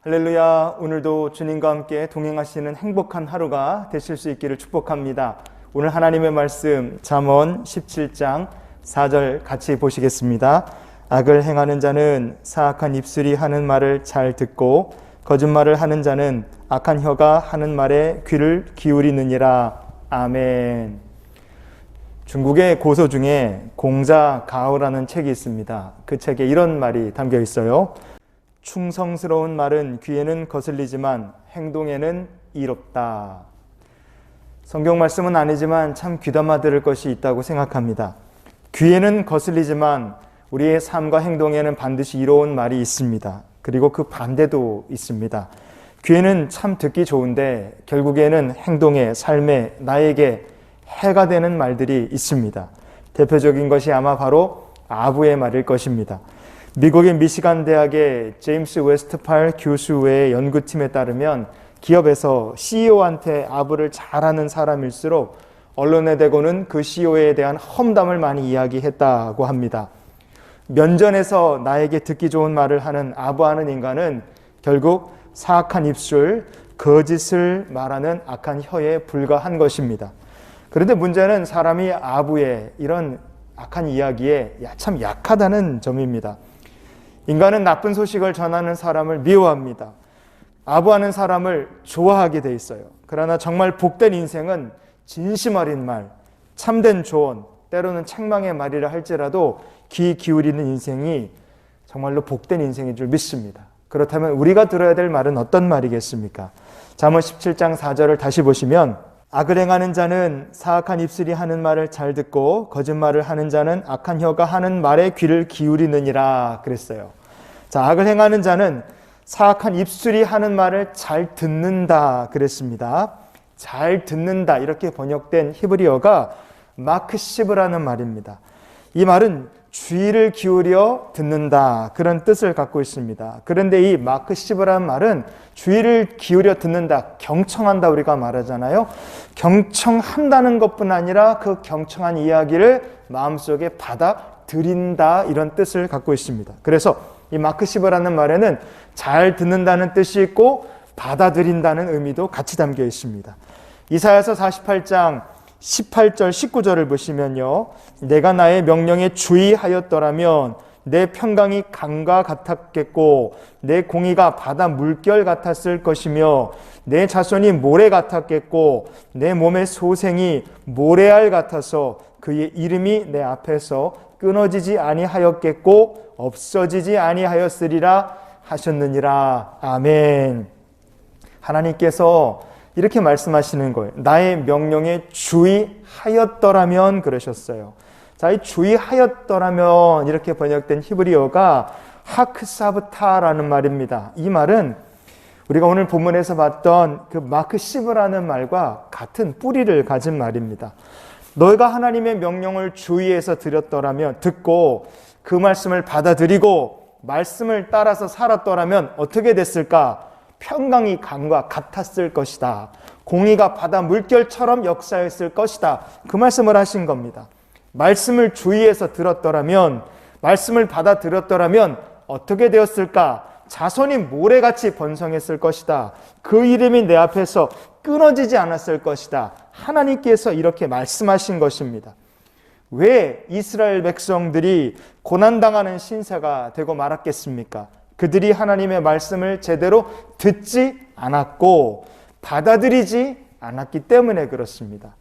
할렐루야. 오늘도 주님과 함께 동행하시는 행복한 하루가 되실 수 있기를 축복합니다. 오늘 하나님의 말씀 잠언 17장 4절 같이 보시겠습니다. 악을 행하는 자는 사악한 입술이 하는 말을 잘 듣고 거짓말을 하는 자는 악한 혀가 하는 말에 귀를 기울이느니라. 아멘. 중국의 고서 중에 공자 가오라는 책이 있습니다. 그 책에 이런 말이 담겨 있어요. 충성스러운 말은 귀에는 거슬리지만 행동에는 이롭다. 성경 말씀은 아니지만 참 귀담아 들을 것이 있다고 생각합니다. 귀에는 거슬리지만 우리의 삶과 행동에는 반드시 이로운 말이 있습니다. 그리고 그 반대도 있습니다. 귀에는 참 듣기 좋은데 결국에는 행동에, 삶에, 나에게 해가 되는 말들이 있습니다. 대표적인 것이 아마 바로 아부의 말일 것입니다. 미국의 미시간 대학의 제임스 웨스트팔 교수의 연구팀에 따르면 기업에서 CEO한테 아부를 잘하는 사람일수록 언론에 대고는 그 CEO에 대한 험담을 많이 이야기했다고 합니다. 면전에서 나에게 듣기 좋은 말을 하는 아부하는 인간은 결국 사악한 입술, 거짓을 말하는 악한 혀에 불과한 것입니다. 그런데 문제는 사람이 아부의 이런 악한 이야기에 참 약하다는 점입니다. 인간은 나쁜 소식을 전하는 사람을 미워합니다. 아부하는 사람을 좋아하게 돼 있어요. 그러나 정말 복된 인생은 진심 어린 말, 참된 조언, 때로는 책망의 말이라 할지라도 귀 기울이는 인생이 정말로 복된 인생인 줄 믿습니다. 그렇다면 우리가 들어야 될 말은 어떤 말이겠습니까? 잠언 17장 4절을 다시 보시면 악을 행하는 자는 사악한 입술이 하는 말을 잘 듣고 거짓말을 하는 자는 악한 혀가 하는 말에 귀를 기울이느니라 그랬어요. 자, 악을 행하는 자는 사악한 입술이 하는 말을 잘 듣는다 그랬습니다. 잘 듣는다 이렇게 번역된 히브리어가 마크시브라는 말입니다. 이 말은 주의를 기울여 듣는다 그런 뜻을 갖고 있습니다. 그런데 이 마크시브라는 말은 주의를 기울여 듣는다, 경청한다 우리가 말하잖아요. 경청한다는 것뿐 아니라 그 경청한 이야기를 마음속에 받아들인다 이런 뜻을 갖고 있습니다. 그래서 이 마크시브라는 말에는 잘 듣는다는 뜻이 있고 받아들인다는 의미도 같이 담겨 있습니다. 이사야서 48장 18절 19절을 보시면요. 내가 나의 명령에 주의하였더라면 내 평강이 강과 같았겠고 내 공의가 바다 물결 같았을 것이며 내 자손이 모래 같았겠고 내 몸의 소생이 모래알 같아서 그의 이름이 내 앞에서 끊어지지 아니하였겠고 없어지지 아니하였으리라 하셨느니라. 아멘. 하나님께서 이렇게 말씀하시는 거예요. 나의 명령에 주의하였더라면 그러셨어요. 자, 이 주의하였더라면 이렇게 번역된 히브리어가 하크사브타라는 말입니다. 이 말은 우리가 오늘 본문에서 봤던 그 마크시브라는 말과 같은 뿌리를 가진 말입니다. 너희가 하나님의 명령을 주의해서 들었더라면, 듣고 그 말씀을 받아들이고 말씀을 따라서 살았더라면 어떻게 됐을까? 평강이 강과 같았을 것이다. 공의가 바다 물결처럼 역사했을 것이다. 그 말씀을 하신 겁니다. 말씀을 주의해서 들었더라면, 말씀을 받아들였더라면 어떻게 되었을까? 자손이 모래같이 번성했을 것이다. 그 이름이 내 앞에서 끊어지지 않았을 것이다. 하나님께서 이렇게 말씀하신 것입니다. 왜 이스라엘 백성들이 고난당하는 신세가 되고 말았겠습니까? 그들이 하나님의 말씀을 제대로 듣지 않았고 받아들이지 않았기 때문에 그렇습니다.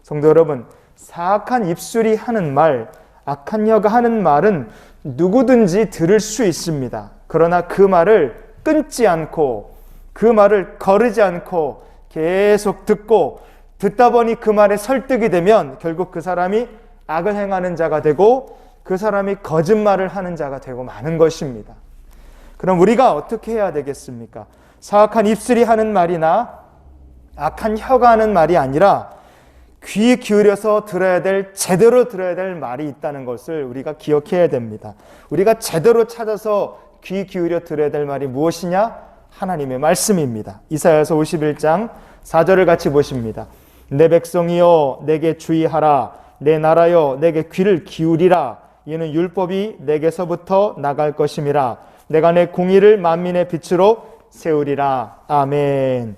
성도 여러분, 사악한 입술이 하는 말, 악한 혀가 하는 말은 누구든지 들을 수 있습니다. 그러나 그 말을 끊지 않고 그 말을 거르지 않고 계속 듣다 보니 그 말에 설득이 되면 결국 그 사람이 악을 행하는 자가 되고 그 사람이 거짓말을 하는 자가 되고 마는 것입니다. 그럼 우리가 어떻게 해야 되겠습니까? 사악한 입술이 하는 말이나 악한 혀가 하는 말이 아니라 귀 기울여서 들어야 될, 제대로 들어야 될 말이 있다는 것을 우리가 기억해야 됩니다. 우리가 제대로 찾아서 귀 기울여 들어야 될 말이 무엇이냐? 하나님의 말씀입니다. 이사야서 51장 4절을 같이 보십니다. 내 백성이여 내게 주의하라. 내 나라여 내게 귀를 기울이라. 이는 율법이 내게서부터 나갈 것임이라. 내가 내 공의를 만민의 빛으로 세우리라. 아멘.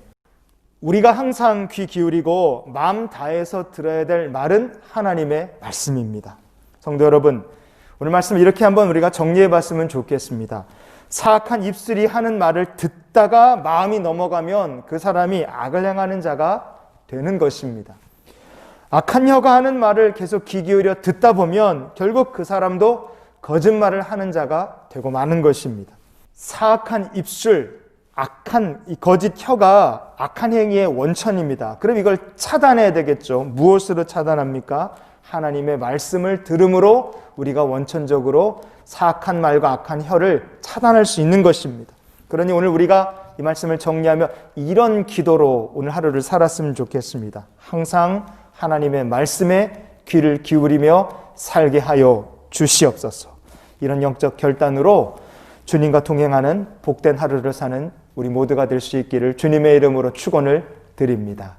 우리가 항상 귀 기울이고 마음 다해서 들어야 될 말은 하나님의 말씀입니다. 성도 여러분, 오늘 말씀 이렇게 한번 우리가 정리해 봤으면 좋겠습니다. 사악한 입술이 하는 말을 듣다가 마음이 넘어가면 그 사람이 악을 행하는 자가 되는 것입니다. 악한 혀가 하는 말을 계속 귀 기울여 듣다 보면 결국 그 사람도 거짓말을 하는 자가 되고 마는 것입니다. 사악한 입술, 악한 이 거짓 혀가 악한 행위의 원천입니다. 그럼 이걸 차단해야 되겠죠. 무엇으로 차단합니까? 하나님의 말씀을 들음으로 우리가 원천적으로 사악한 말과 악한 혀를 차단할 수 있는 것입니다. 그러니 오늘 우리가 이 말씀을 정리하며 이런 기도로 오늘 하루를 살았으면 좋겠습니다. 항상 하나님의 말씀에 귀를 기울이며 살게 하여 주시옵소서. 이런 영적 결단으로 주님과 동행하는 복된 하루를 사는 우리 모두가 될 수 있기를 주님의 이름으로 축원을 드립니다.